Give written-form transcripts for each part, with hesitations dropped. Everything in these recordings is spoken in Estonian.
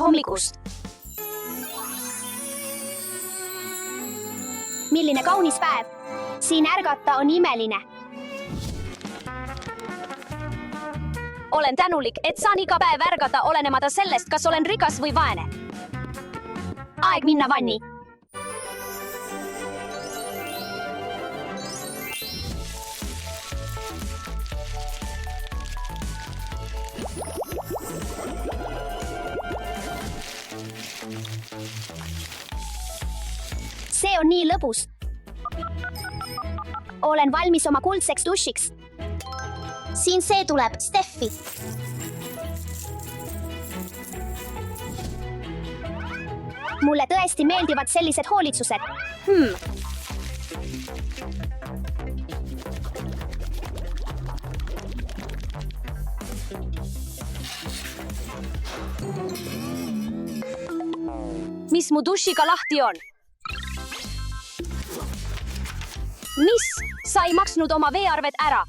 hommikust! Milline kaunis päev! Siin ärgata on imeline. Olen tänulik, et saan iga päev ärgata olenemata sellest, kas olen rikas või vaene. Aeg minna vanni. See on nii lõbus. Olen valmis oma kuldseks dušiks. Siin see tuleb, Steffi. Mulle tõesti meeldivad sellised hoolitsused. Mis mu dušiga lahti on? Mis? Sa ei maksnud oma veearvet ära.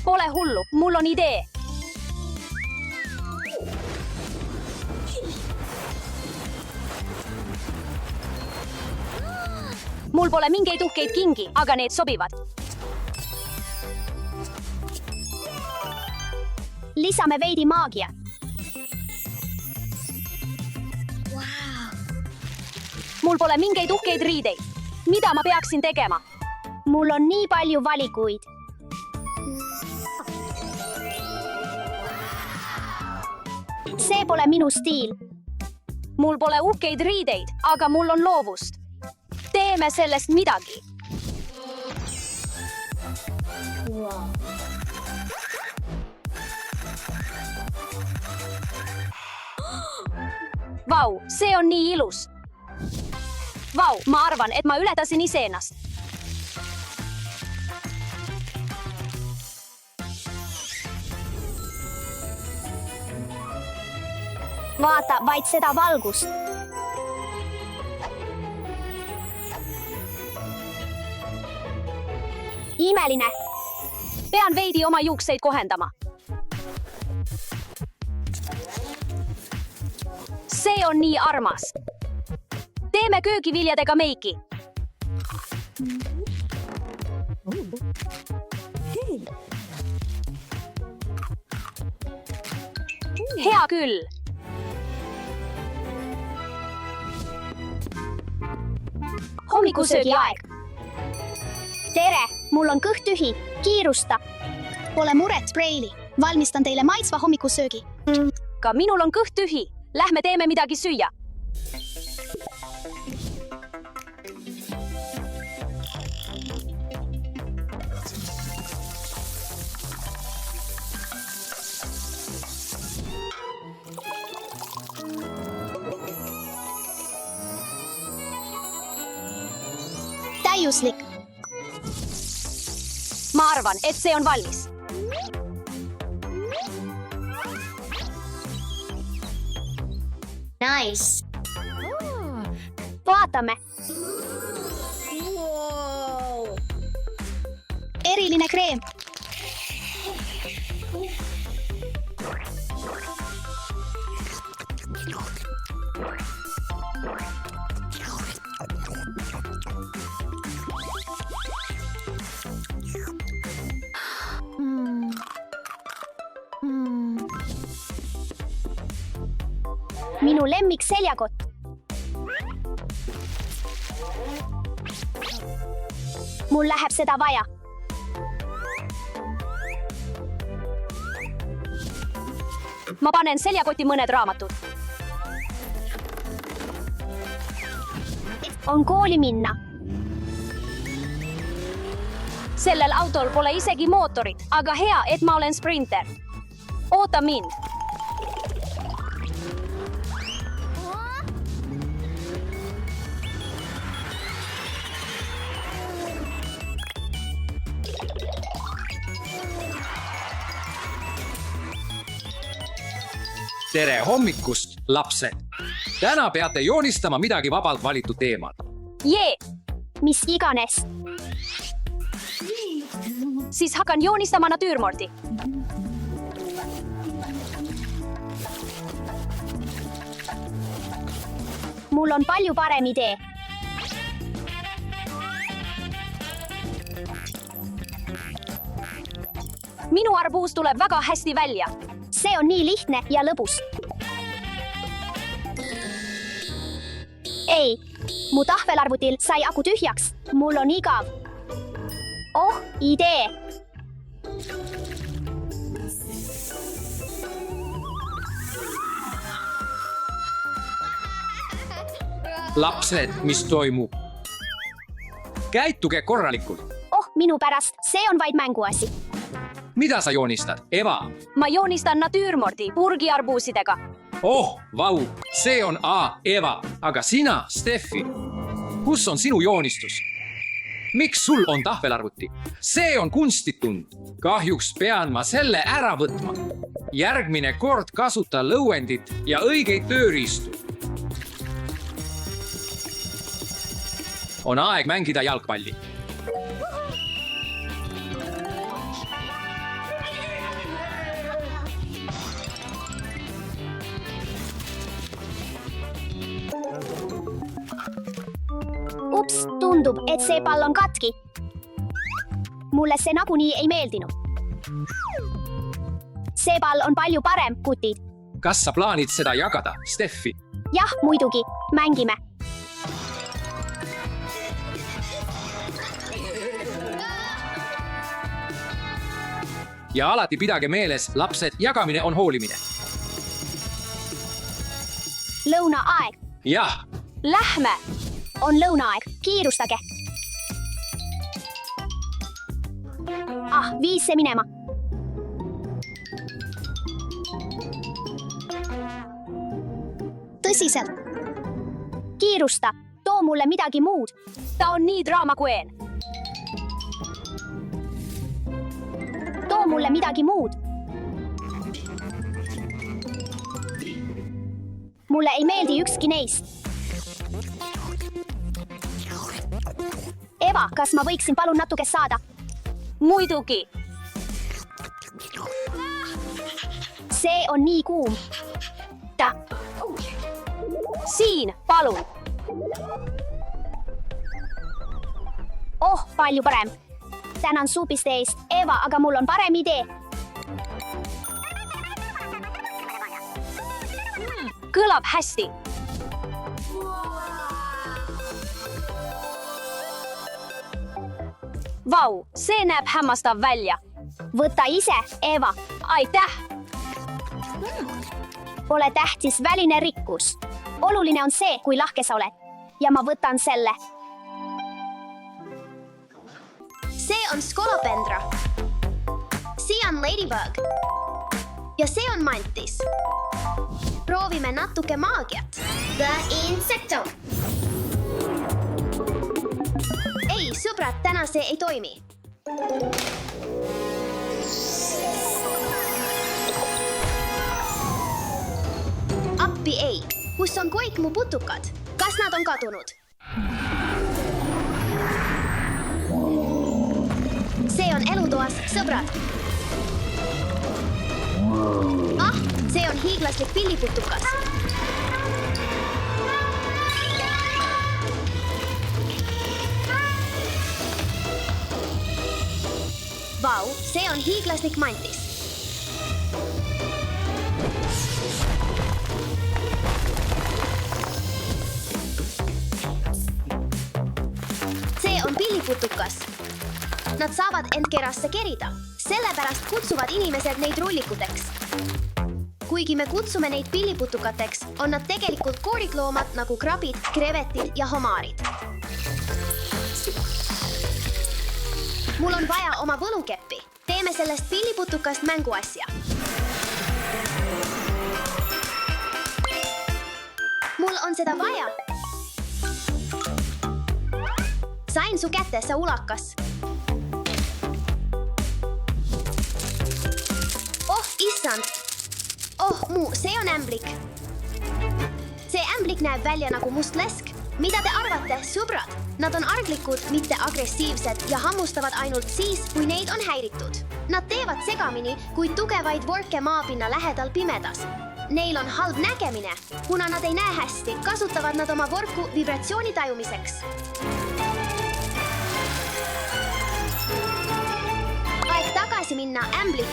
Pole hullu, mul on idee. Mul pole mingeid uhkeid kingi, aga need sobivad. Lisame veidi maagia. Mul pole mingeid uhkeid riideid. Mida ma peaksin tegema? Mul on nii palju valikuid. See pole minu stiil. Mul pole uhkeid riideid, aga mul on loovust. Teeme sellest midagi. Vau, see on nii ilus. Vau, ma arvan, et ma ületasin iseennast. Vaata vaid seda valgust. Imeline. Pean veidi oma juukseid kohendama. See on nii armas. Teeme köögiviljadega meiki. Hea küll. Hommikusöögi aeg. Tere, mul on kõht tühi. Kiirusta. Pole muret, Braili. Valmistan teile maitsva hommikusöögi. Ka minul on kõht tühi. Lähme teeme midagi süüa. Täiuslik. Ma arvan, et see on valmis. Nice. Vaatame. Eriline kreem. Minu lemmik seljakott. Mul läheb seda vaja. Ma panen seljakoti mõned raamatud. On kooli minna. Sellel autol pole isegi mootorit, aga hea, et ma olen sprinter. Oota mind. Tere hommikust, lapsed! Täna peate joonistama midagi vabalt valitud teemal. Jee, mis iganes. Siis hakkan joonistama natüürmordi. mul on palju parem idee. Minu arbuus tuleb väga hästi välja. See on nii lihtne ja lõbus. Ei, mu tahvelarvutil sai aku tühjaks. Mul on igav. Oh, idee. Lapsed, mis toimub? Käituge korralikult. Oh, minu pärast. See on vaid mänguasi. Mida sa joonistad, Eva? Ma joonistan natüürmordi purgiarbuusidega. Oh, vau, see on Eva, aga sina, Steffi. Kus on sinu joonistus? Miks sul on tahvelarvuti? See on kunstitund. Kahjuks pean ma selle ära võtma. Järgmine kord kasuta lõuendit ja õigeid tööriistu. On aeg mängida jalgpalli. Ups, tundub, et see pall on katki. Mulle see nagunii ei meeldinud. See pall on palju parem, kutid. Kas sa plaanid seda jagada, Steffi? Jah, muidugi. Mängime. Ja alati pidage meeles, lapsed, jagamine on hoolimine. Lõunaaeg. Jah, Lähme. On lõunaaeg. Kiirustage. Viis see minema. Tõsiselt. Kiirusta. Too mulle midagi muud. Ta on nii draamakueen. Too mulle midagi muud. Mulle ei meeldi ükski neist. Eva, kas ma võiksin palun natuke saada? Muidugi. See on nii kuum. Siin, palun. Oh, palju parem. Tänan suupiste eest, Eva, aga mul on parem idee. Kõlab hästi. Vau, see näeb hämmastav välja. Võta ise, Eva. Aitäh. Pole tähtis väline rikkus. Oluline on see, kui lahke sa oled. Ja ma võtan selle. See on skolopendra. See on ladybug. Ja see on mantis. Proovime natuke maagiat. The insecto. Ei, sõbrad, täna see ei toimi. Appi ei. Kus on kõik mu putukad? Kas nad on kadunud? See on elutoas, sõbrad. See on hiiglaslik pilliputukas. Vau, see on hiiglaslik mantis. See on pilliputukas. Nad saavad end kerasse kerida. Sellepärast kutsuvad inimesed neid rullikuteks. Kuigi me kutsume neid pilliputukateks, on nad tegelikult koorikloomad nagu krabid, krevetid ja homaarid. Mul on vaja oma võlukeppi. Teeme sellest pilliputukast mänguasja. Mul on seda vaja. Sain su kätessä ulakas. Oh, issand. Oh, see on ämblik. See ämblik näeb välja nagu must lesk. Mida te arvate, sõbrad? Nad on arglikud, mitte agressiivsed ja hammustavad ainult siis, kui neid on häiritud. Nad teevad segamini, kui tugevaid vorke maapinna lähedal pimedas. Neil on halb nägemine. Kuna nad ei näe hästi, kasutavad nad oma vorku vibratsiooni tajumiseks. Aeg tagasi minna, ämblik.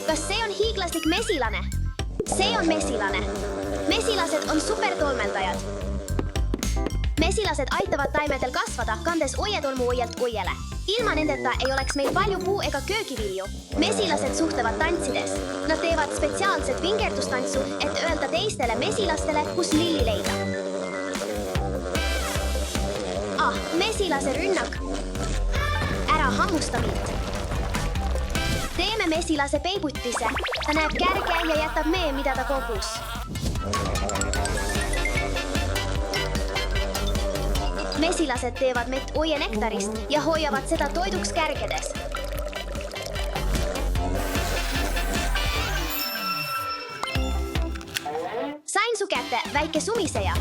Kas see on hiiglaslik mesilane? See on mesilane. Mesilased on supertolmeldajad. Mesilased aitavad taimedel kasvada, kandes oietolmu oielt oiele. Ilma nendeta ei oleks meil palju puu- ega köögivilju. Mesilased suhtlevad tantsides. Nad teevad spetsiaalset vingerdustantsu, et öelda teistele mesilastele, kus lilli leida. Mesilase rünnak. Ära hammusta mind. Teeme mesilase peibutise. Ta näeb kärge ja jätab mee, mida ta kogus. Mesilased teevad mett oienektarist ja hoiavad seda toiduks kärgedes. Sain su kätte, väike sumiseja.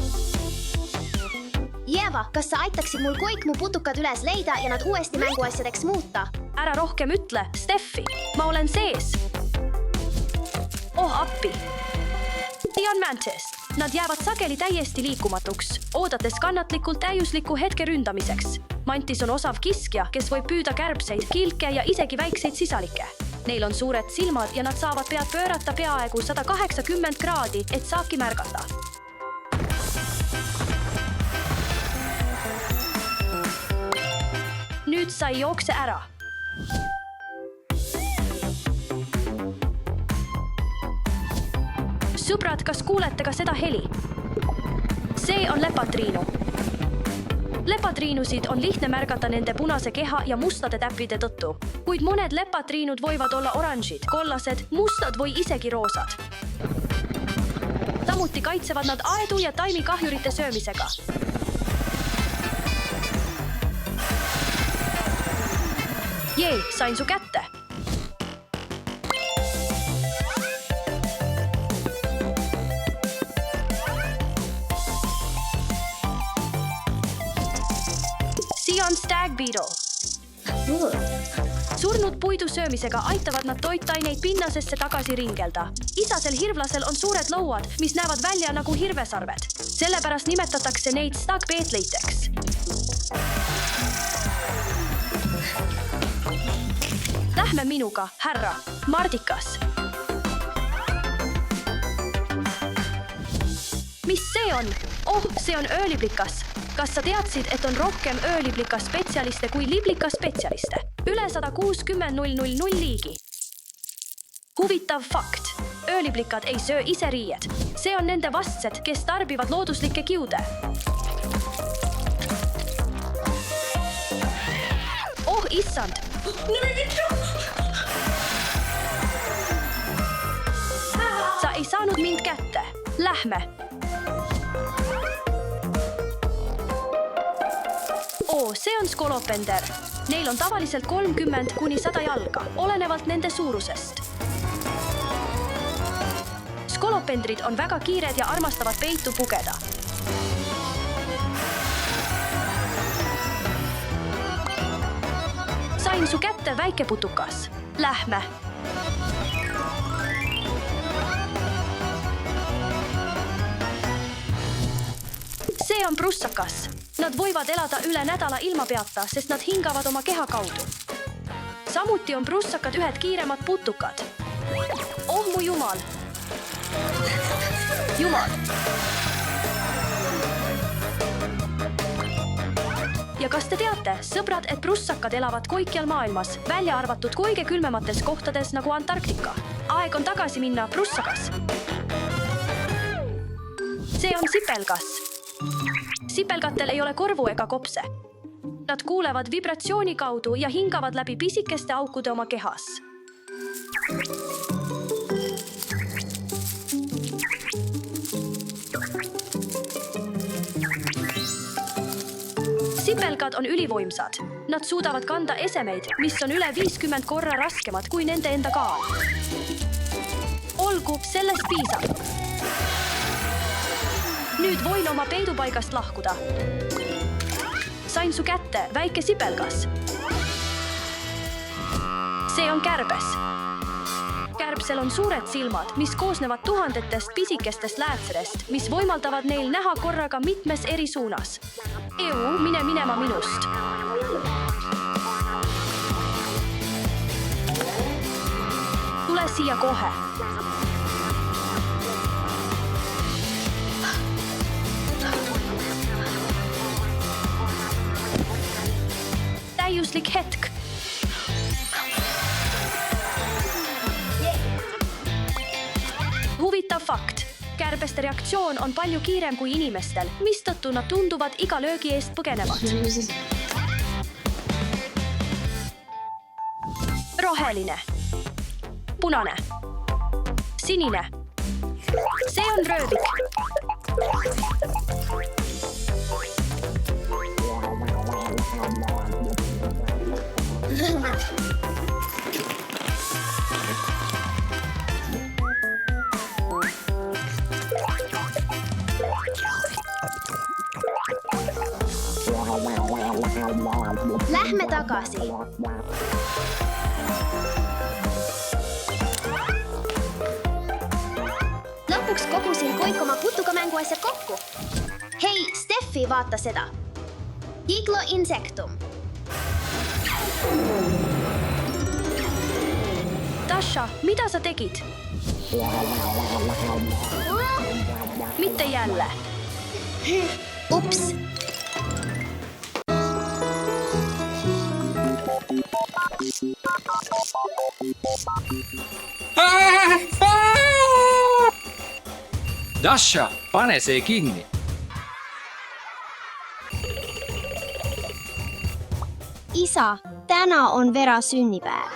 Jeva, kas sa aitaksid mul kõik mu putukad üles leida ja nad uuesti mänguasjadeks muuta? Ära rohkem ütle, Steffi, ma olen sees. Appi. Dion Mantis. Nad jäävad sageli täiesti liikumatuks, oodates kannatlikult täiusliku hetke ründamiseks. Mantis on osav kiskja, kes võib püüda kärbseid, kilke ja isegi väikseid sisalikke. Neil on suured silmad ja nad saavad pead pöörata peaaegu 180 kraadi, et saaki märgata. Nüüd sa ei jookse ära. Sõbrad, kas kuulete ka seda heli? See on lepatriinu. Lepatriinusid on lihtne märgata nende punase keha ja mustade täppide tõttu, kuid mõned lepatriinud võivad olla oranžid, kollased, mustad või isegi roosad. Samuti kaitsevad nad aedu ja taimikahjurite söömisega. Jee, sain su kätte. On stag beetle. Surnud puidu söömisega aitavad nad toitaineid pinnasesse tagasi ringelda. Isasel hirvlasel on suured lauad, mis näevad välja nagu hirvesarved. Sellepärast nimetatakse neid stag beetleiteks. Lähme minuga, härra, Mardikas. Mis see on? See on ööliblikas. Kas sa teadsid, et on rohkem ööliblika-spetsialiste kui liblika-spetsialiste? Üle 160 liigi. Huvitav fakt. Ööliblikad ei söö ise riied. See on nende vastsed, kes tarbivad looduslikke kiude. Issand! Sa ei saanud mind kätte. Lähme! See on skolopender. Neil on tavaliselt 30 kuni 100 jalga, olenevalt nende suurusest. Skolopendrid on väga kiired ja armastavad peitu pugeda. Sain su kätte, väike putukas. Lähme! See on prussakas. Nad võivad elada üle nädala ilma peata, sest nad hingavad oma keha kaudu. Samuti on prussakad ühed kiiremad putukad. Mu jumal! Jumal! Ja kas te teate, sõbrad, et prussakad elavad kõikjal maailmas, välja arvatud kõige külmemates kohtades nagu Antarktika? Aeg on tagasi minna, prussakas! See on sipelgas. Sipelgatel ei ole korvu ega kopse. Nad kuulevad vibratsiooni kaudu ja hingavad läbi pisikeste aukude oma kehas. Sipelgad on ülivõimsad. Nad suudavad kanda esemeid, mis on üle 50 korra raskemad kui nende enda kaal. Olgu, sellest piisab. Nüüd võin oma peidupaigast lahkuda. sain su kätte, väike sipelgas. See on kärbes. Kärbsel on suured silmad, mis koosnevad tuhandetest pisikestest läätsedest, mis võimaldavad neil näha korraga mitmes eri suunas. Mine minema minust. Tule siia kohe. Täiuslik hetk. Huvitav fakt. Kärbeste reaktsioon on palju kiirem kui inimestel, mistõttu nad tunduvad iga löögi eest põgenevat. Roheline. Punane. Sinine. See on röövik. Lähme tagasi. Lõpuks kogusin kõik oma putukamängu asjad kokku. Hei, Steffi, vaata seda. Iglo insectum. Dasha, mida sa tegid? Mitte jälle. Ups. Dasha, pane see kinni. Isa, täna on Vera sünnipäev.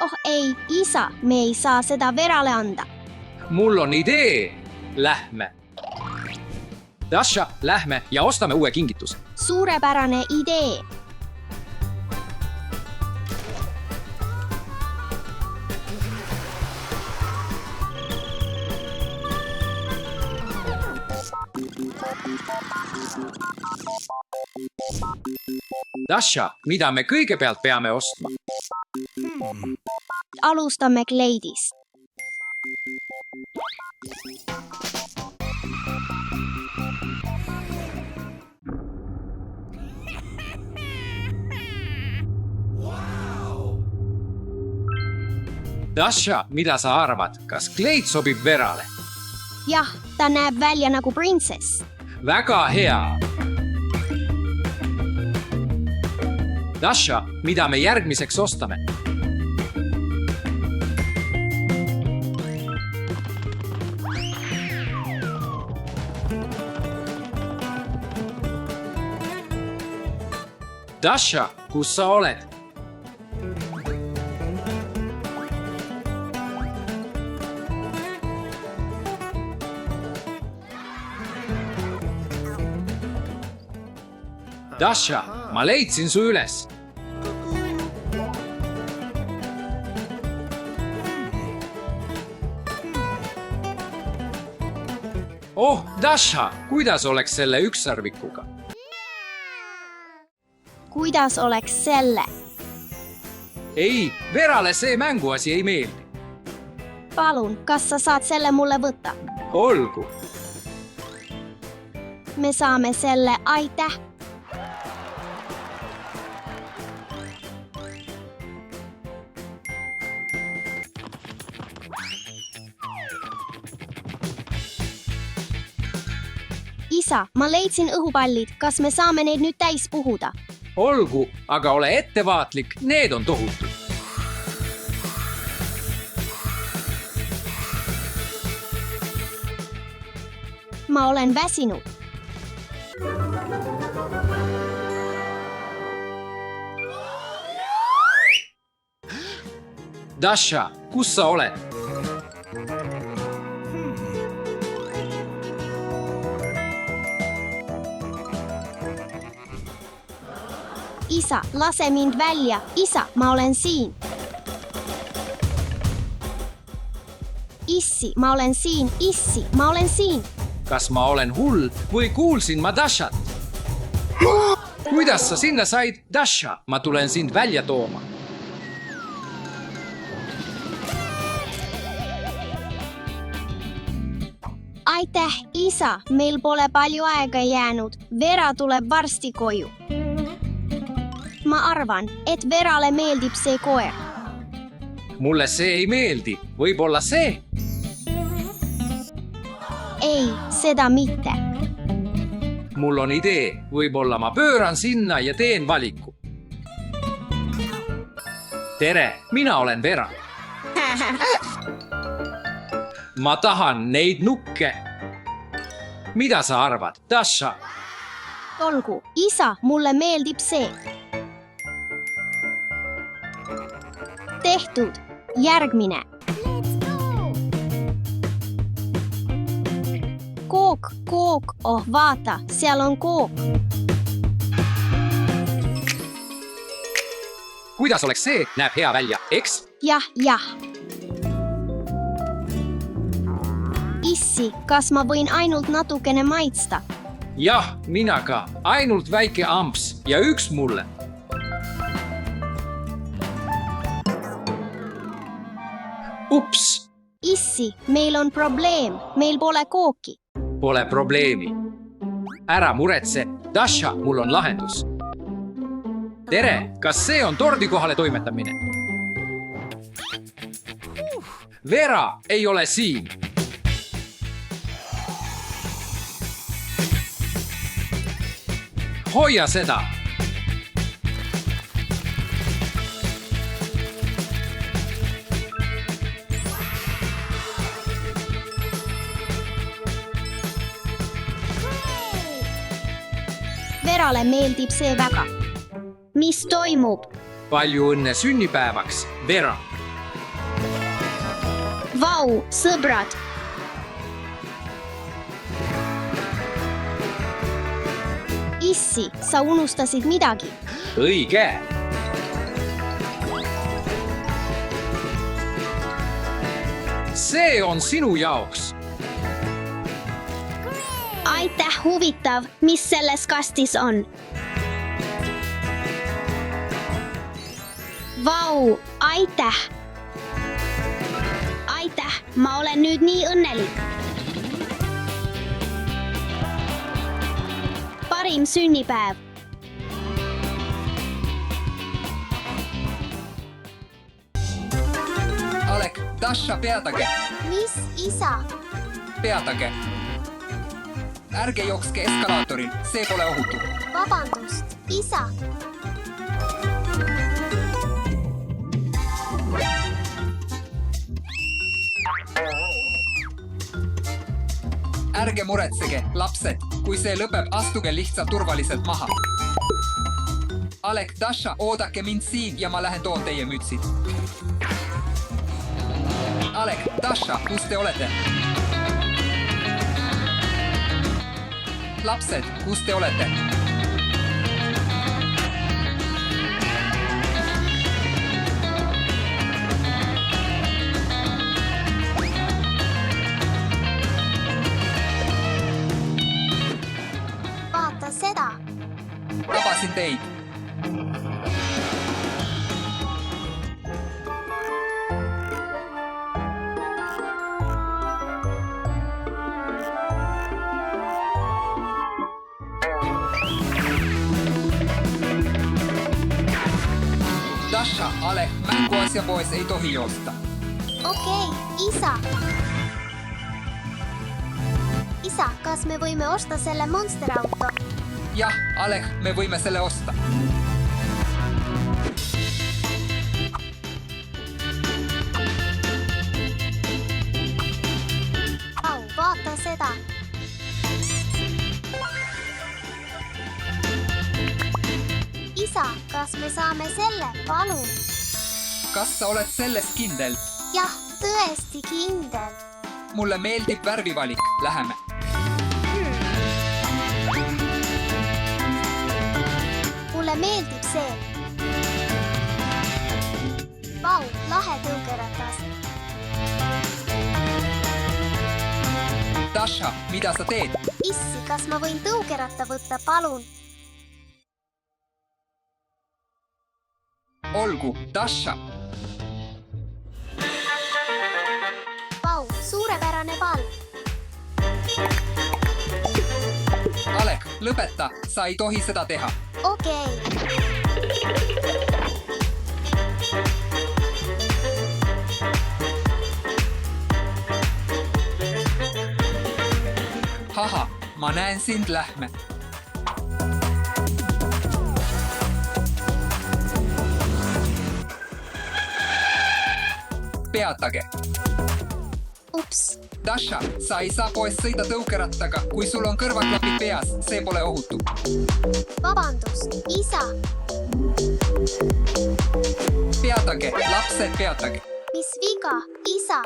Oh ei, isa, me ei saa seda Verale anda. Mul on idee. Lähme. Dasha, lähme ja ostame uue kingituse. Suurepärane idee. Dasha, mida me kõigepealt peame ostma? Alustame kleidist. Dasha, mida sa arvad, kas kleid sobib Verale? Jah, ta näeb välja nagu prinsess. Väga hea. Dasha, mida me järgmiseks ostame? Dasha, kus sa oled? Dasha, ma leidsin su üles. Oh, Dasha, kuidas oleks selle ükssarvikuga? Kuidas oleks selle? Ei, Verale see mänguasi ei meeldi. Palun, kas sa saad selle mulle võtta? Olgu. Me saame selle, aitäh. Isa, ma leidsin õhupallid, kas me saame neid nüüd täis puhuda? Olgu, aga ole ettevaatlik, need on tohutud. Ma olen väsinud. Dasha, kus sa oled? Isa, lase mind välja. Isa, ma olen siin. Issi, ma olen siin. Issi, ma olen siin. Kas ma olen hull või kuulsin ma Dashat? Kuidas sa sinna said, Dasha? Ma tulen sind välja tooma. Aitäh, isa. Meil pole palju aega jäänud. Vera tuleb varsti koju. Ma arvan, et Verale meeldib see koer. Mulle see ei meeldi. Võib-olla see? Ei, seda mitte. Mul on idee. Võib-olla ma pööran sinna ja teen valiku. Tere, mina olen Vera. Ma tahan neid nukke. Mida sa arvad, Dasha? Olgu, isa, mulle meeldib see. Tehtud. Järgmine. Kook, kook. Oh, vaata, seal on kook. Kuidas oleks see? Näeb hea välja, eks? Jah, jah. Issi, kas ma võin ainult natukene maitsta? Jah, mina ka. Ainult väike amps ja üks mulle. Ups, Issi, meil on probleem. Meil pole kooki. pole probleemi. Ära muretse, Dasha, mul on lahendus. Tere, kas see on tordi kohale toimetamine? Vera ei ole siin. Hoia seda. Verale meeldib see väga. Mis toimub? Palju õnne sünnipäevaks, Vera. Vau, sõbrad! Issi, sa unustasid midagi. Õige. See on sinu jaoks. Aitäh, huvitav, mis selles kastis on. Vau, aitäh! Aitäh, ma olen nüüd nii õnnelik. Parim sünnipäev. Alek, Dasha, peatage, Mis, isa? peatage. Ärge jookske eskalaatoril, see pole ohutu. Vabandust, isa. Ärge muretsege, lapsed, kui see lõpeb, astuge lihtsalt turvaliselt maha. Alek, Dasha, oodake mind siin ja ma lähen toon teie mütsid. Alek, Dasha, kus te olete? Lapsed, kus te olete? Vaata seda. Tabasin teid. Dasha, Alek, mänguasjapoes ei tohi joosta. Okei, isa. Isa, kas me võime osta selle monsterauto? Jah, Alek, me võime selle osta. Au, vaata seda. Isa, kas me saame selle, palun? Kas sa oled selles kindel? Jah, tõesti kindel. Mulle meeldib värvivalik. Läheme. Mulle meeldib see. Vau, lahe tõukeratas. Dasha, mida sa teed? Issi, kas ma võin tõukeratta võtta, palun? Olgu, Dasha. Vau, suurepärane pall. Alek, lõpeta, sa ei tohi seda teha. Okei. Haha, ma näen sind, lähme. Peatage. Ups. Dasha, sa ei saa poes sõida tõukerattaga, kui sul on kõrvaklapid peas, see pole ohutu. Vabandust, isa. Peatage, lapsed, peatage. Mis viga, isa?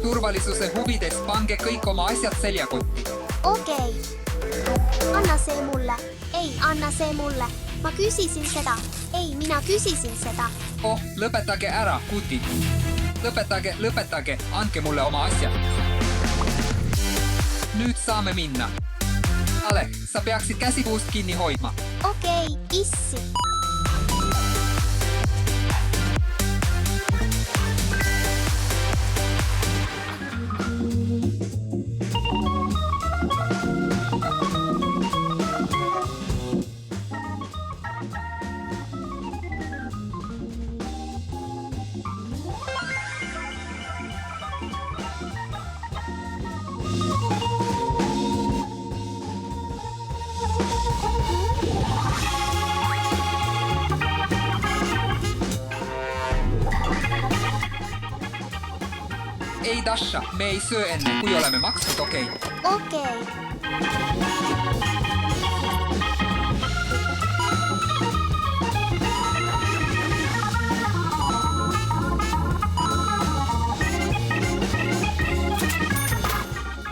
Turvalisuse huvides pange kõik oma asjad seljakotti. Okei. Anna see mulle. Ei, anna see mulle. Ma küsisin seda. Ei, mina küsisin seda. Oh, lõpetage ära, kutid. Lõpetage, andke mulle oma asjad. Nüüd saame minna. Alek, sa peaksid käsipuust kinni hoidma. Okei, issi. Ei, Dasha, me ei söö enne, kui oleme maksnud, okei? Okei.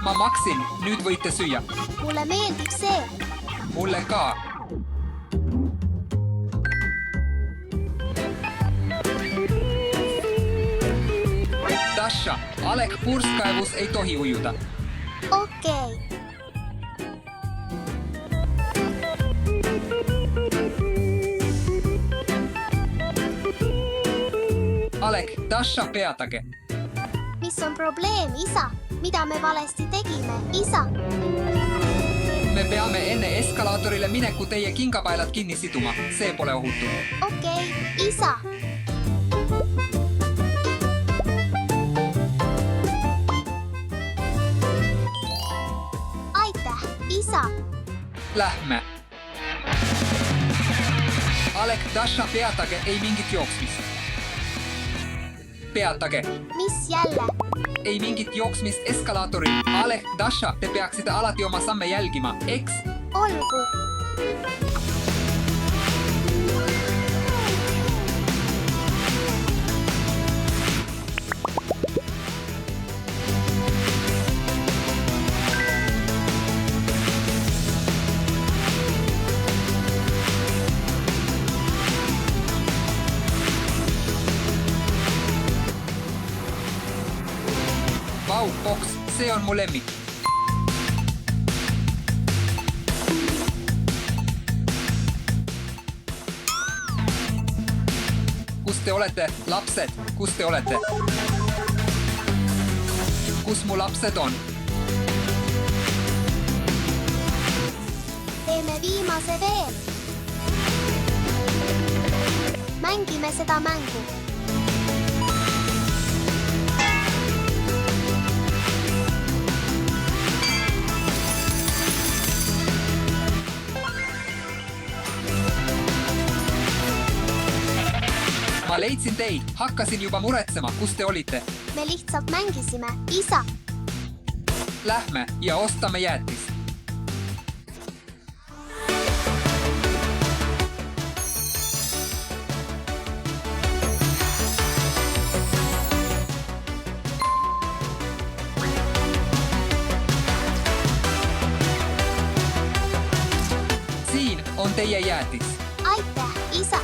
Ma maksin, nüüd võite süüa. Mulle meeldib see. Mulle ka. Dasha, Alek purskkaevus ei tohi ujuda. Okei. Alek, Dasha, peatage. Mis on probleem, isa? Mida me valesti tegime, isa? Me peame enne eskalaatorile mineku teie kingapaelad kinni siduma. See pole ohutu. Okei, isa. Aitäh, isa. Lähme. Alek, Dasha, peatage, ei mingit jooksmist. Peatage. Mis jälle? Ei mingit jooksmist eskalaatoril. Alek, Dasha, te peaksite alati oma samme jälgima, eks? Olgu. Vau, Box, see on mu lemmik. Kus te olete, lapsed? Kus te olete? Kus mu lapsed on? Teeme viimase veel. Mängime seda mängu. Ma leidsin teid, hakkasin juba muretsema, kus te olite. Me lihtsalt mängisime, isa. Lähme ja ostame jäätist. Siin on teie jäätis. Aitäh, isa.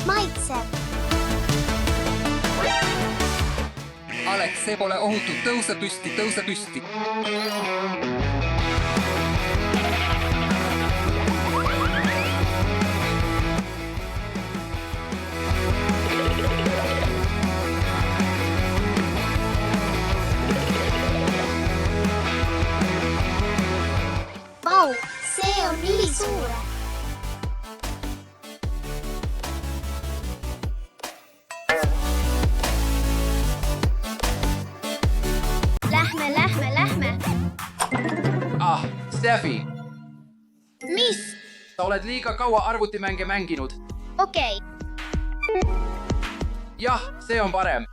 maitseb. Alex, see pole ohutu. Tõuse püsti, tõuse püsti. Vau, see on ülisuur. Lähme. Ah, Steffi, Mis? sa oled liiga kaua arvutimänge mänginud. Okei. Jah, see on parem.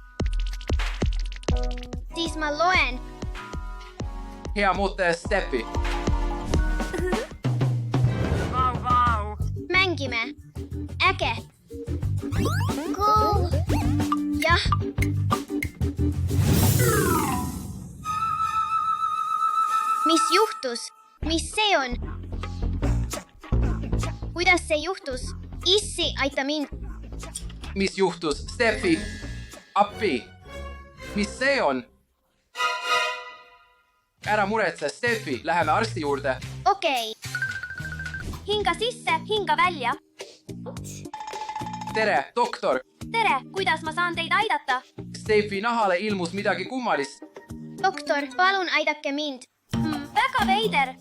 Siis ma loen. Hea mõte, Steffi. Mängime. Äge. Go. Jah. Mis juhtus? Mis see on? Kuidas see juhtus? Issi, aita mind. Mis juhtus, Steffi? Appi. Mis see on? Ära muretse, Steffi, läheme arsti juurde. Okei. Hinga sisse, hinga välja. Tere, doktor. Tere, kuidas ma saan teid aidata? Steffi nahale ilmus midagi kummalist. Doktor, palun aidake mind. Väga veider.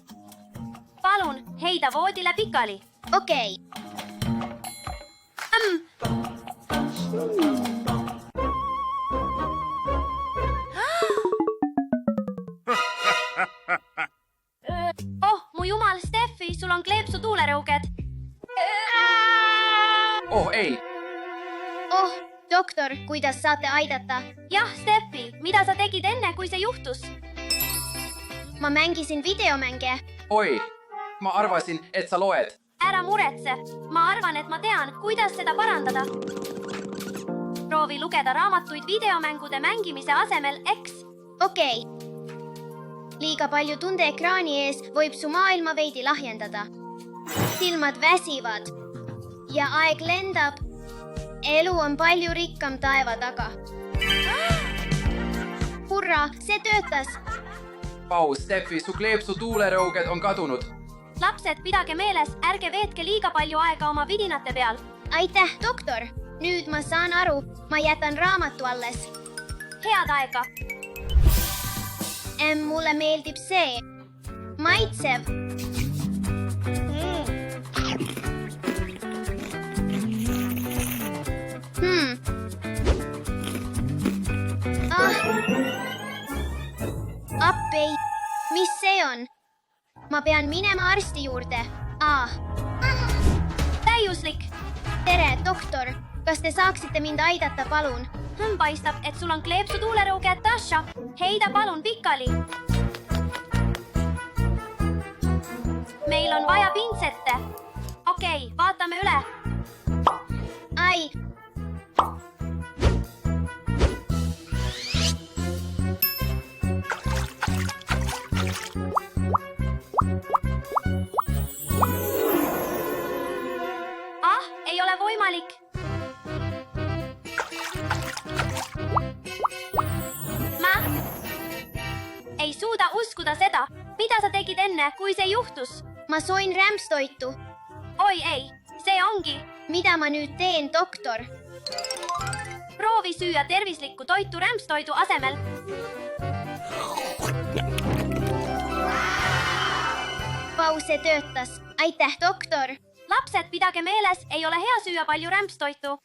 Palun, heida voodile pikali. Okei. Oh, mu jumal, Steffi, sul on kleepsu tuulerõuged. Oh ei, Oh, doktor, kuidas saate aidata? Jah, Steffi, mida sa tegid enne, kui see juhtus? Ma mängisin videomänge. oi. Ma arvasin, et sa loed. Ära muretse. Ma arvan, et ma tean, kuidas seda parandada. Proovi lugeda raamatuid videomängude mängimise asemel, eks? Okei. Liiga palju tunde ekraani ees võib su maailma veidi lahjendada. Silmad väsivad ja aeg lendab. Elu on palju rikkam taeva taga. Hurraa, see töötas. Pau, Steffi, su kleepsu tuulerõuged on kadunud. Lapsed, pidage meeles, ärge veetke liiga palju aega oma vidinate peal. Aitäh, doktor. Nüüd ma saan aru, ma jätan raamatu alles. Head aega. Mulle meeldib see. Maitsev. Appi, mis see on? Ma pean minema arsti juurde. Täiuslik. Tere, doktor. Kas te saaksite mind aidata, palun? Paistab, et sul on kleepsu tuulerõuged, Tasha. Heida palun pikali. Meil on vaja pintsette. Okei, vaatame üle. Ai. Ei ole võimalik. Ma ei suuda uskuda seda, mida sa tegid enne, kui see juhtus. Ma soin rämpstoitu. Oi ei, see ongi. Mida ma nüüd teen, doktor? Proovi süüa tervislikku toitu rämpstoidu asemel. Vau, see töötas. Aitäh, doktor. Lapsed, pidage meeles, ei ole hea süüa palju rämpstoitu.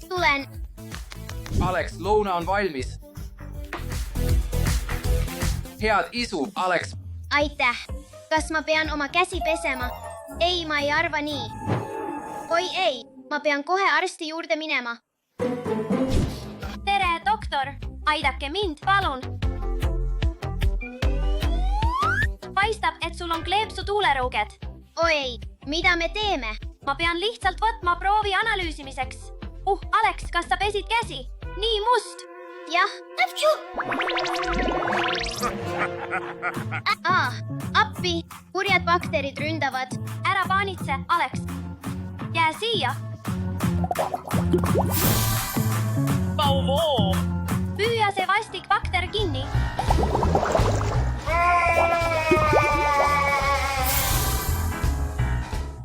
Tulen. Alex, lõuna on valmis. Head isu, Alex. Aitäh. Kas ma pean oma käsi pesema? Ei, ma ei arva nii. Oi ei, ma pean kohe arsti juurde minema. Tere, doktor. Aidake mind, palun. Paistab, et sul on kleepsu tuulerõuged. Oi ei, mida me teeme? Ma pean lihtsalt võtma proovi analüüsimiseks. Alex, kas sa pesid käsi? Nii must. Jah. Appi, kurjad bakterid ründavad. Ära paanitse, Alex. Jää siia. Püüa see vastik bakter kinni.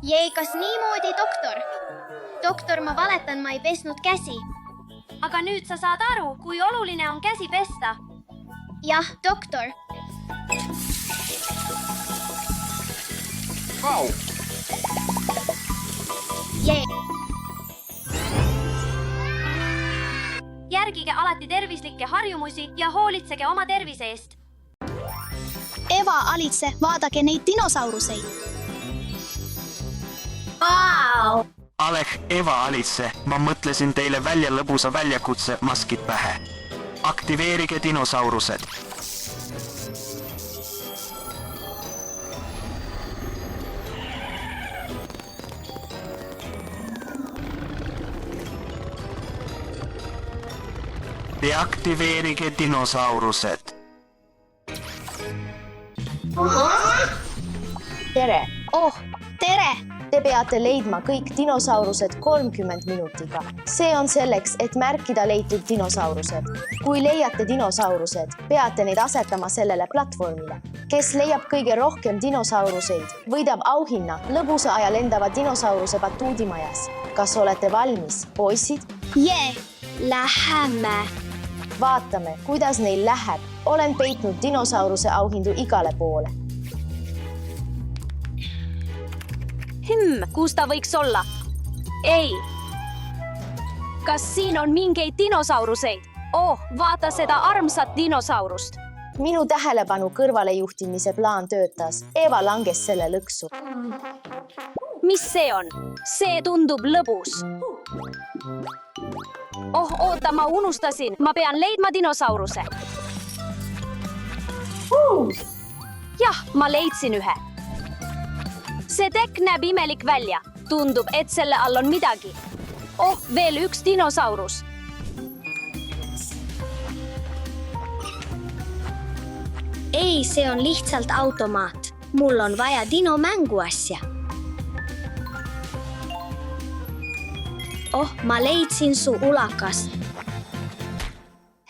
Jee, kas niimoodi, doktor? Doktor, ma valetan, ma ei pesnud käsi. Aga nüüd sa saad aru, kui oluline on käsi pesta. Jah, doktor. Vau! Jee. Järgige alati tervislikke harjumusi ja hoolitsege oma tervise eest. Eva, Alice, vaadake neid dinosauruseid. Alec, Eva, Alice, ma mõtlesin teile välja lõbusa väljakutse maskid pähe. Aktiveerige dinosaurused. Deaktiveerige dinosaurused. tere! Tere! Te peate leidma kõik dinosaurused 30 minutiga. See on selleks, et märkida leitud dinosaurused. Kui leiate dinosaurused, peate neid asetama sellele platvormile. Kes leiab kõige rohkem dinosauruseid, võidab auhinna lõbusa aja lendava dinosauruse batuudimajas. Kas olete valmis, poisid? Jee, läheme. Vaatame, kuidas neil läheb. Olen peitnud dinosauruse auhindu igale poole. Kus ta võiks olla? Ei. Kas siin on mingeid dinosauruseid? Vaata seda armsat dinosaurust. Minu tähelepanu kõrvalejuhtimise plaan töötas. Eva langes selle lõksu. Mis see on? See tundub lõbus. Oota, ma unustasin. Ma pean leidma dinosauruse. Jah, ma leidsin ühe. See tekk näeb imelik välja. Tundub, et selle all on midagi. Veel üks dinosaurus. Ei, see on lihtsalt automaat. Mul on vaja dino mänguasja. Ma leidsin su ulakast.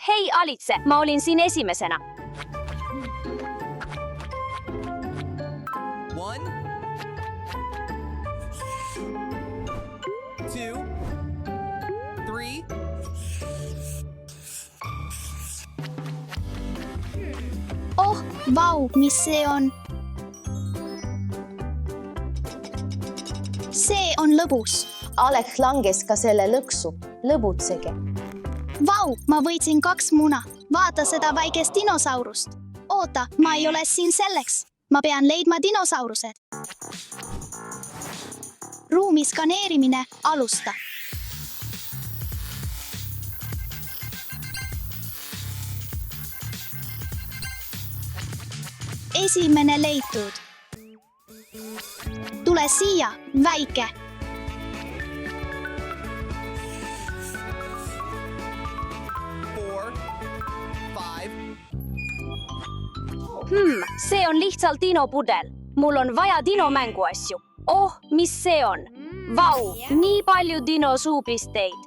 Hei, Alice, ma olin siin esimesena. 1, 2, 3. Vau, mis see on? See on lõbus. Alec langes ka selle lõksu. Lõbutsege. Vau, ma võitsin 2 muna. Vaata seda väikest dinosaurust. Oota, ma ei ole siin selleks. Ma pean leidma dinosaurused. Ruumi skaneerimine, alusta. Esimene leitud. Tule siia, väike. See on lihtsalt dinopudel. Mul on vaja dino mänguasju. Mis see on? Vau, nii palju dinosuupisteid.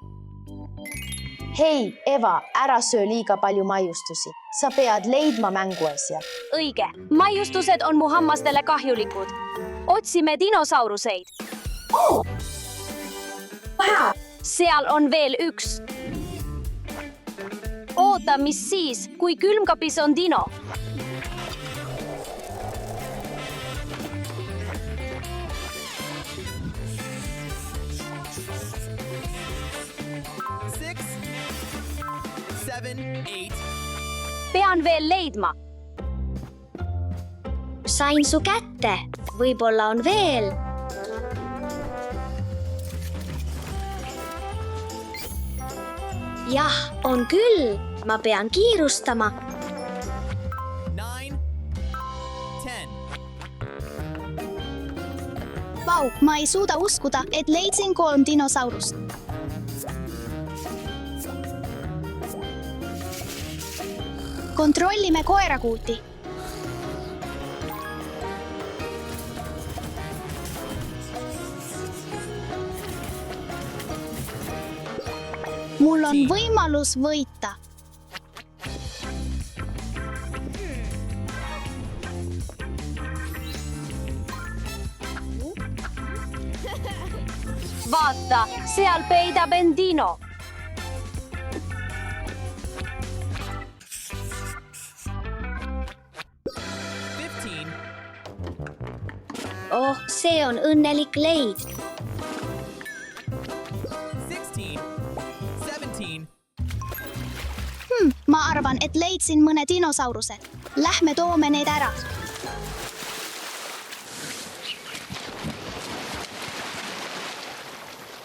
Hei, Eva, ära söö liiga palju maiustusi. Sa pead leidma mänguasja. Õige, maiustused on mu hammastele kahjulikud. Otsime dinosauruseid. Seal on veel üks. Oota, mis siis, kui külmkapis on dino? Pean veel leidma. Sain su kätte. Võib-olla on veel. Jah, on küll. Ma pean kiirustama. 9, 10. Vau, ma ei suuda uskuda, et leidsin 3 dinosaurust. Kontrollime koerakuuti. mul on võimalus võita. Vaata, seal peidab end Dino. Oh, see on õnnelik leid. 16, 17, Ma arvan, et leidsin mõne dinosauruse. Lähme toome need ära.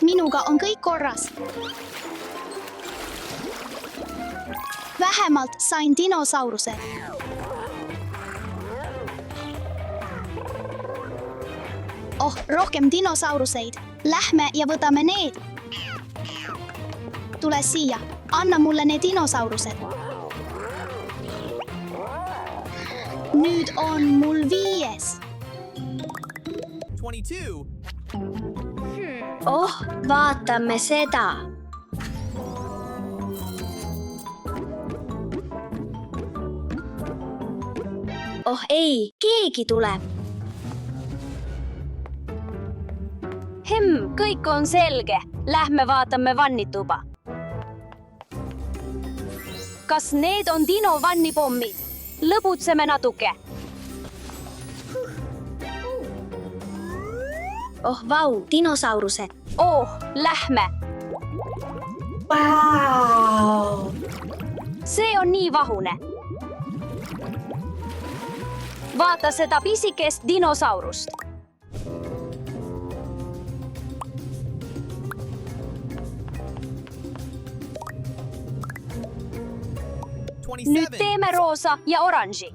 Minuga on kõik korras. Vähemalt sain dinosauruse. Oh, rohkem dinosauruseid. Lähme ja võtame need. Tule siia. Anna mulle need dinosaurused. Nüüd on mul 5. 22, Oh, vaatame seda. Oh ei, keegi tuleb. Kõik on selge. Lähme vaatame vannituba. Kas need on Dino vannipommid? Lõbutseme natuke. Oh vau, dinosaurused. Oh, lähme. See on nii vahune. Vaata seda pisikest dinosaurust. Nüüd 27, teeme roosa ja oranži.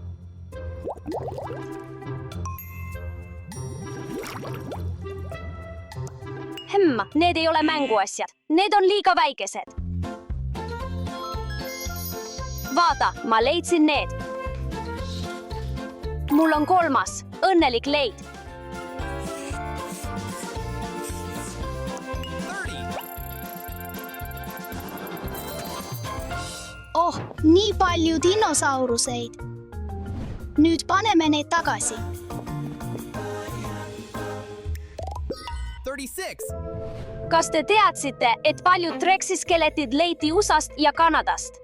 Need ei ole mänguasjad. Need on liiga väikesed. Vaata, ma leidsin need. Mul on 3. Õnnelik leid. 30, Oh, nii palju dinosauruseid. Nüüd paneme need tagasi. 36, Kas te teadsite, et paljud treksiskeletid leiti USAst ja Kanadast?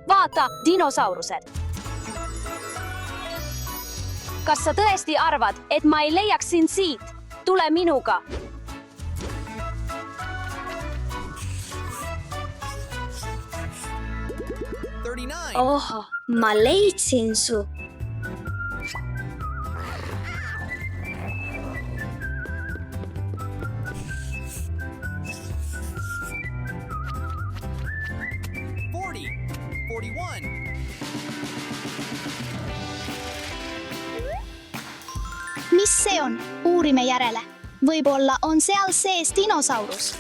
Vaata, dinosaurused. Kas sa tõesti arvad, et ma ei leiaks sind siit? Tule minuga. Oh, ma leidsin su. Mis see on? Uurime järele. Võib-olla on seal sees dinosaurus.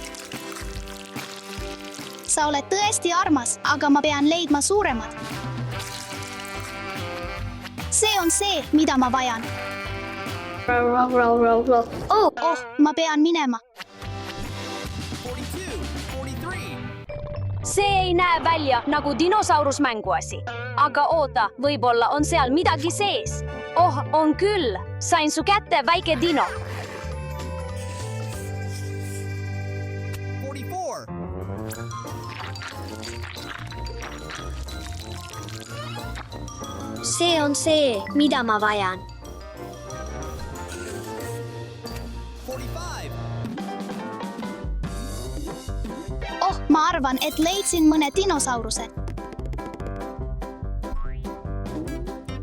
Sa oled tõesti armas, aga ma pean leidma suuremad. See on see, mida ma vajan. Oh, ma pean minema. 42, 43, See ei näe välja nagu dinosaurus mänguasi. Aga oota, võib-olla on seal midagi sees. Oh, on küll. Sain su kätte väike dino. 44, See on see, mida ma vajan. 45, Oh, ma arvan, et leidsin mõne dinosauruse.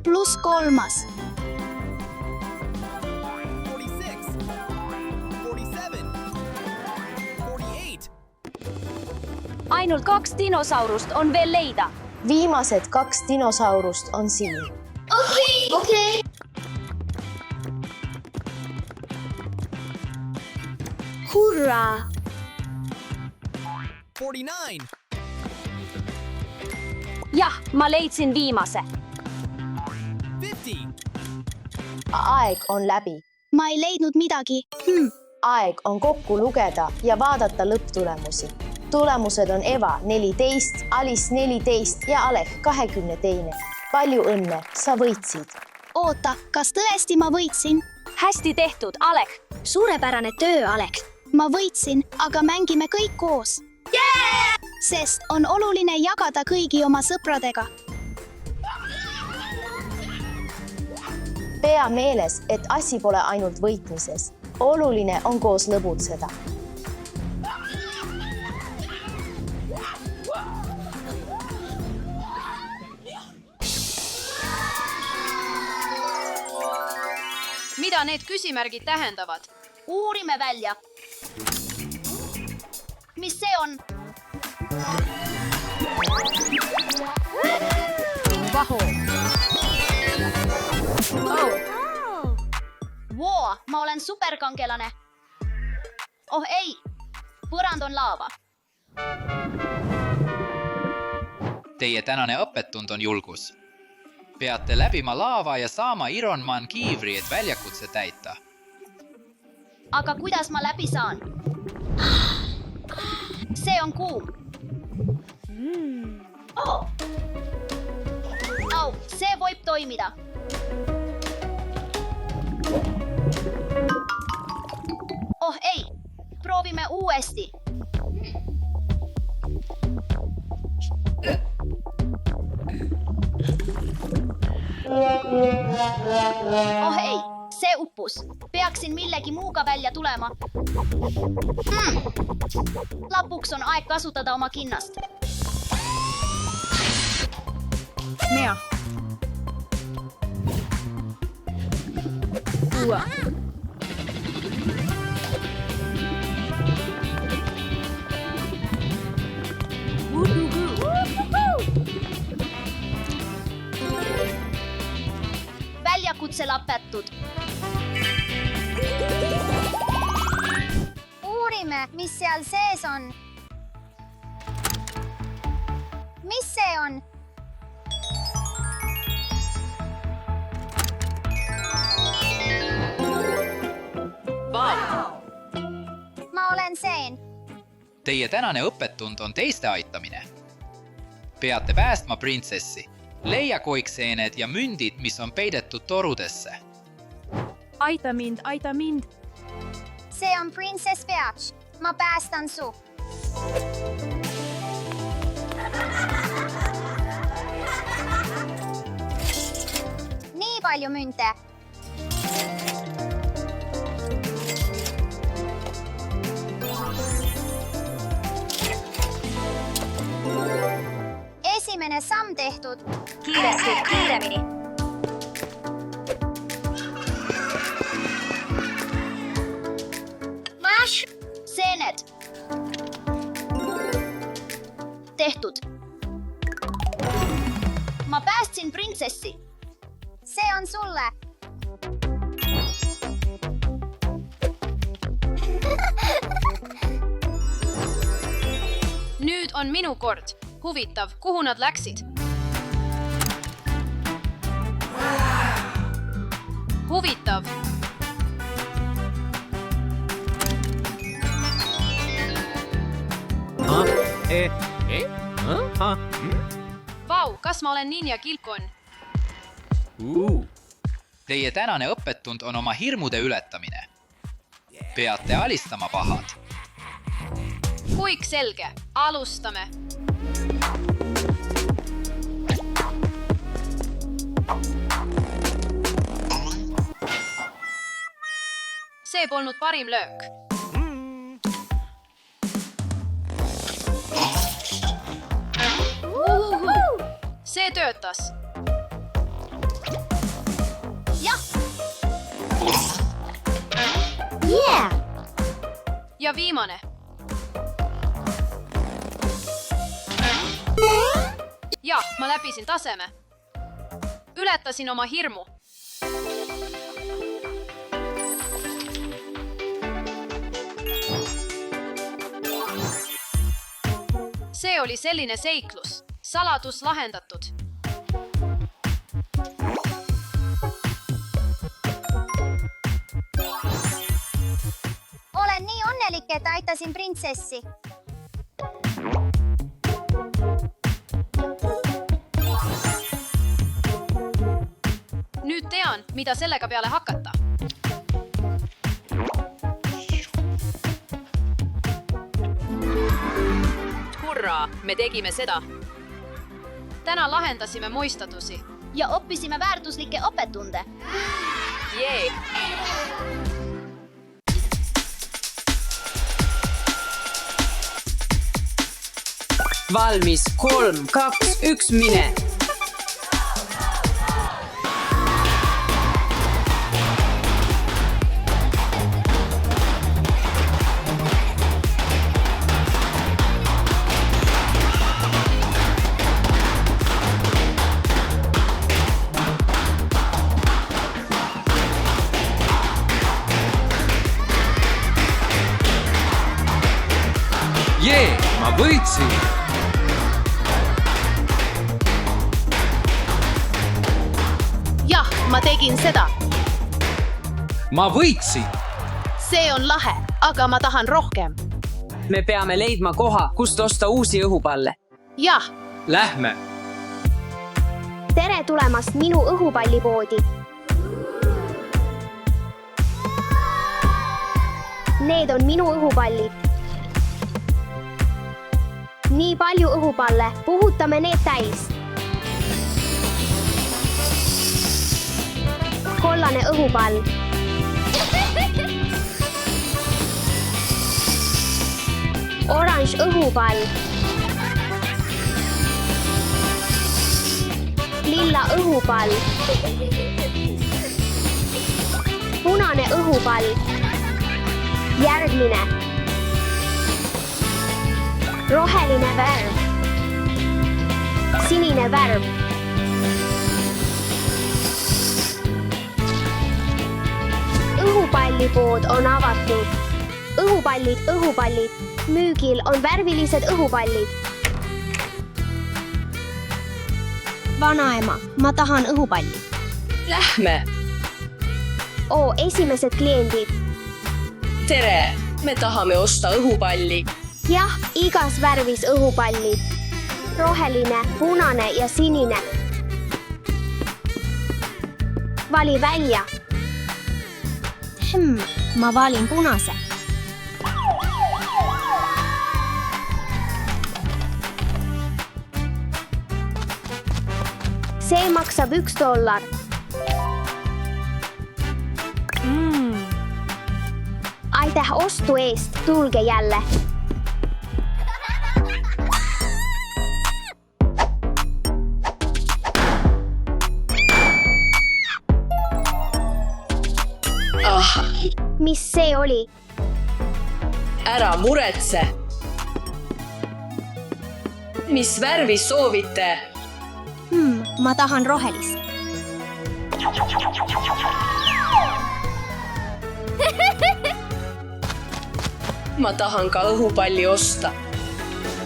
Plus 3. 46, 47, 48, Ainult 2 dinosaurust on veel leida. Viimased 2 dinosaurust on siin. Okei. Hurraa! 49, Jah, ma leidsin viimase. 50, Aeg on läbi. Ma ei leidnud midagi. Aeg on kokku lugeda ja vaadata lõpptulemusi. tulemused on Eva 14, Alice 14 ja Alek 22. Palju õnne, sa võitsid. oota, kas tõesti ma võitsin? hästi tehtud, Alek. suurepärane töö, Alek. ma võitsin, aga mängime kõik koos. Sest on oluline jagada kõigi oma sõpradega. Pea meeles, et asi pole ainult võitmises. Oluline on koos lõbutseda. Mida need küsimärgid tähendavad? Uurime välja. Mis see on? Vaho. Voo, ma olen superkangelane. Oh ei, põrand on laava. Teie tänane õppetund on julgus. Peate läbima laava ja saama Ironman kiivri, et väljakutse täita. Aga kuidas ma läbi saan? See on kuum. Au, see võib toimida. Oh ei, proovime uuesti. Oh ei, see uppus. Peaksin millegi muuga välja tulema. Lõpuks on aeg kasutada oma kinnast. Mea. Ua. Väljakutse lõpetud. Uurime, mis seal sees on. Mis see on? Ma olen Seen. Teie tänane õppetund on teiste aitamine. Peate päästma printsessi. Leia koikseened ja mündid, mis on peidetud torudesse. Aita mind, aita mind. See on Princess Peach. Ma päästan su. Nii palju münte. Esimene samm tehtud. Kiiresti, kiiremini. Seened. Tehtud. Ma päästsin printsessi. See on sulle. Nüüd on minu kord. Huvitav, kuhu nad läksid? Huvitav. Vau, kas ma olen Ninja Kilkon? Teie tänane õppetund on oma hirmude ületamine. Peate alistama pahad. Kõik selge, alustame. See polnud parim löök. See töötas. Ja viimane. Jah, ma läbisin taseme. Ületasin oma hirmu. See oli selline seiklus. Saladus lahendatud. Olen nii õnnelik, et aitasin printsessi. tean, mida sellega peale hakata. Hurraa, me tegime seda. Täna lahendasime muistatusi. ja õppisime väärtuslikke õppetunde. Jee! Valmis, 3, 2, 1, mine! Jee, ma võitsin! Jah, ma tegin seda. Ma võitsin! See on lahe, aga ma tahan rohkem. Me peame leidma koha, kust osta uusi õhupalle. Jah, Lähme! tere tulemast minu õhupallipoodi. Need on minu õhupallid. Nii palju õhupalle, puhutame need täis. Kollane õhupall. Oranž õhupall. Lilla õhupall. Punane õhupall. Järgmine. Roheline värv. Sinine värv. Õhupallipood on avatud. Õhupallid. Müügil on värvilised õhupallid. Vanaema, ma tahan õhupalli. Lähme! Oo, esimesed kliendid. Tere! Me tahame osta õhupalli. Jah, igas värvis õhupallid. Roheline, punane ja sinine. Vali välja. Ma valin punase. See maksab $1. Aitäh ostu eest, tulge jälle. Mis see oli? Ära muretse! Mis värvi soovite? Ma tahan rohelist. Ma tahan ka õhupalli osta.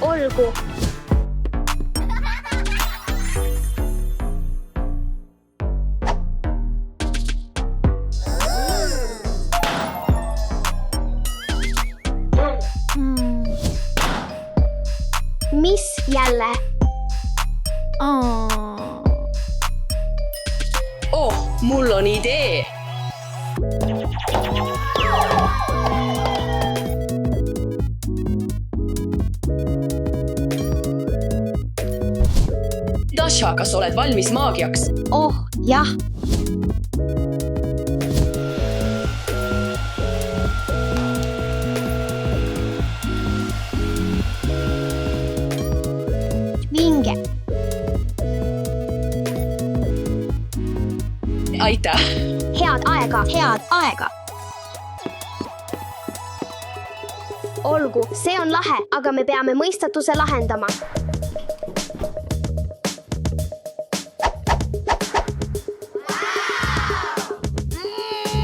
Olgu. Mis jälle? Oh, mul on idee! Dasha, kas oled valmis maagiaks? Oh, jah. Vinge. Aitäh! Head aega. Olgu, see on lahe, aga me peame mõistatuse lahendama.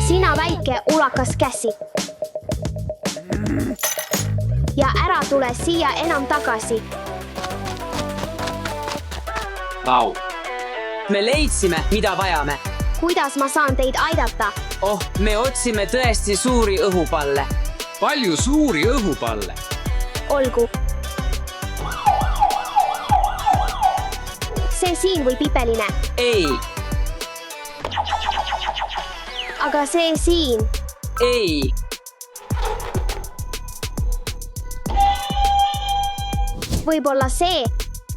Sina väike ulakas käsi. Ja ära tule siia enam tagasi. Au! Me leidsime, mida vajame. Kuidas ma saan teid aidata? Oh, me otsime tõesti suuri õhupalle. Palju suuri õhupalle! Olgu. See siin või pipeline? Ei! aga see siin. ei. Võib-olla see.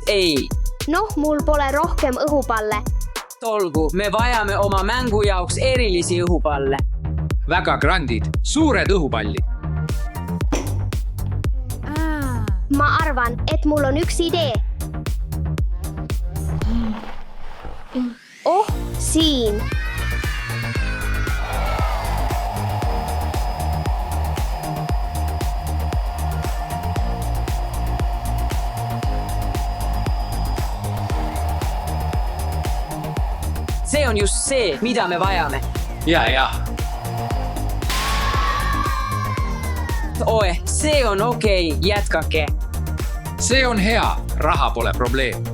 ei. Noh, mul pole rohkem õhupalle. Olgu, me vajame oma mängu jaoks erilisi õhupalle. väga grandid, suured õhupallid. Ma arvan, et mul on üks idee. Oh, siin. See on just see, mida me vajame. Ja. Oe, see on okei, jätkake. see on hea, raha pole probleem.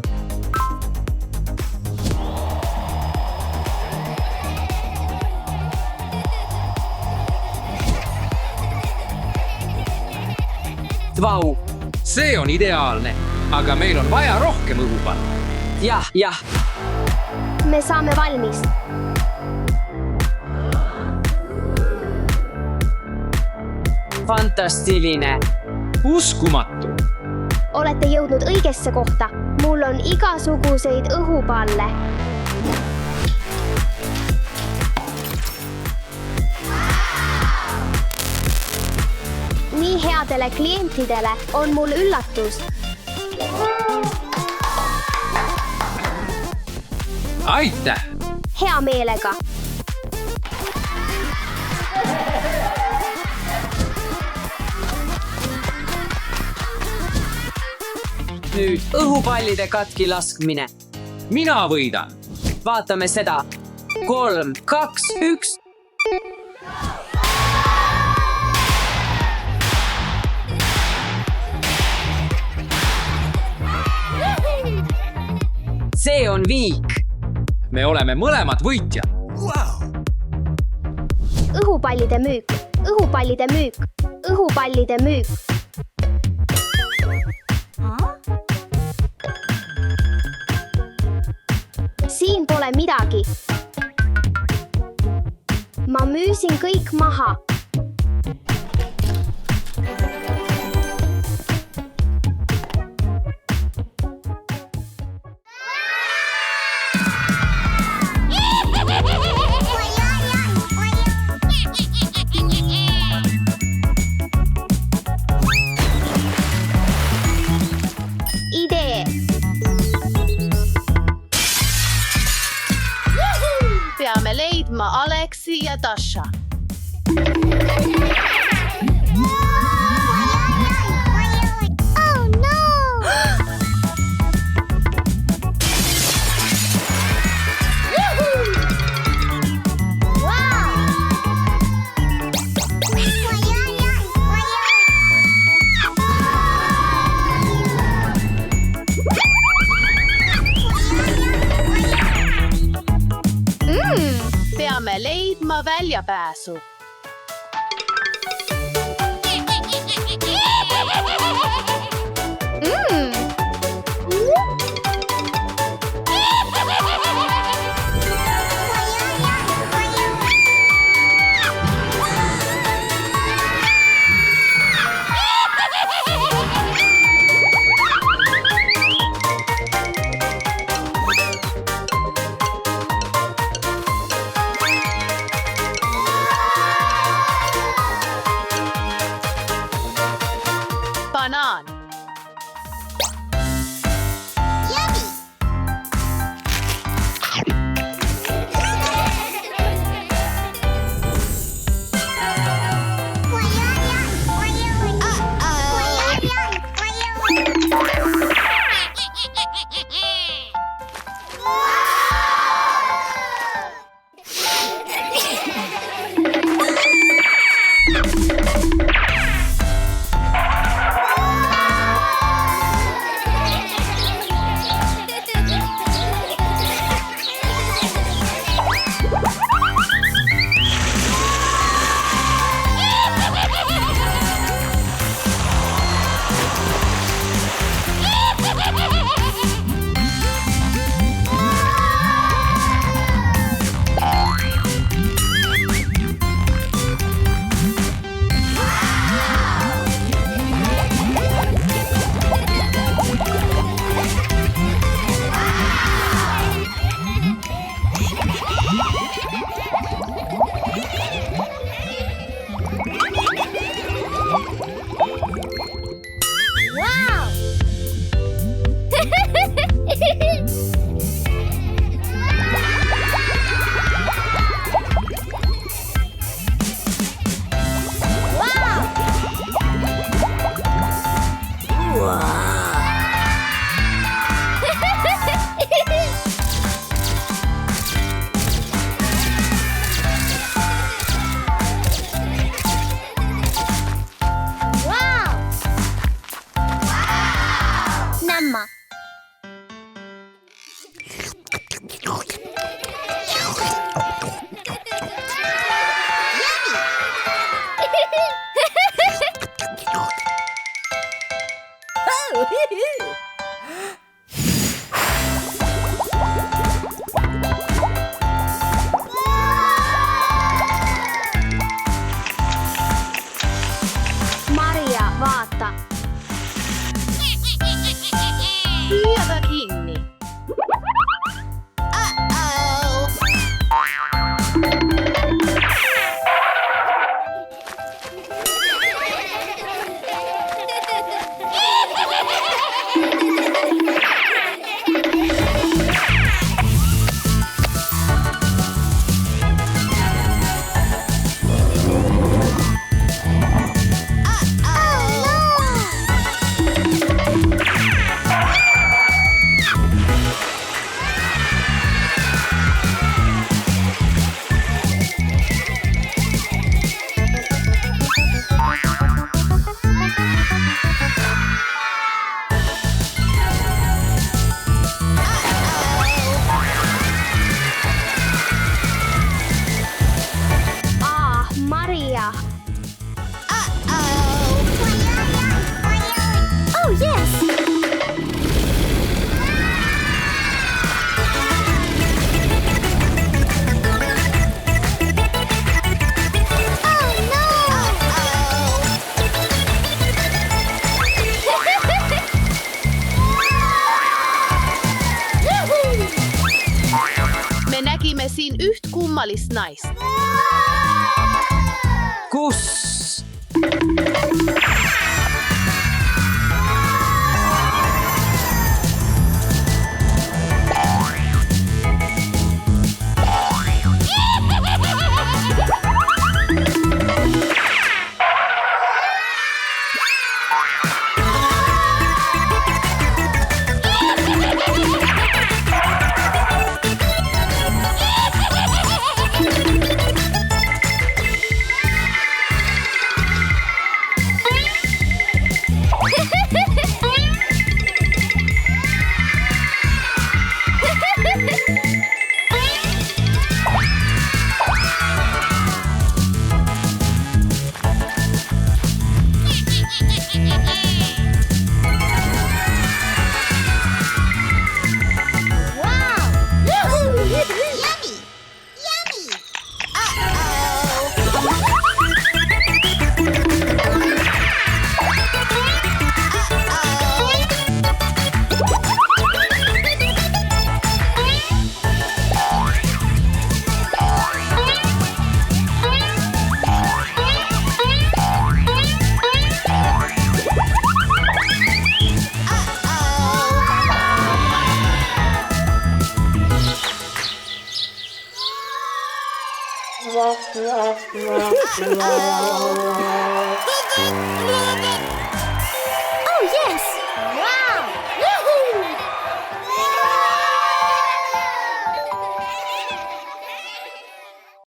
Vau. see on ideaalne, aga meil on vaja rohkem õhupalle. jah. Me saame valmis. Fantastiline. Uskumatu. Olete jõudnud õigesse kohta. Mul on igasuguseid õhupalle. Nii headele klientidele on mul üllatus. Aitäh! Hea meelega. Nüüd õhupallide katki laskmine. Mina võidan. Vaatame seda. 3, 2, 1. See on viik. Me oleme mõlemad võitjad. Õhupallide müük, õhupallide müük, õhupallide müük. Siin pole midagi. Ma müüsin kõik maha. Idee. Peame leidma Aleksi ja Dasha. Oh no! Peame leidma väljapääsu. Banaan. näemme siin üht kummalist naist. Kus? Uh-oh.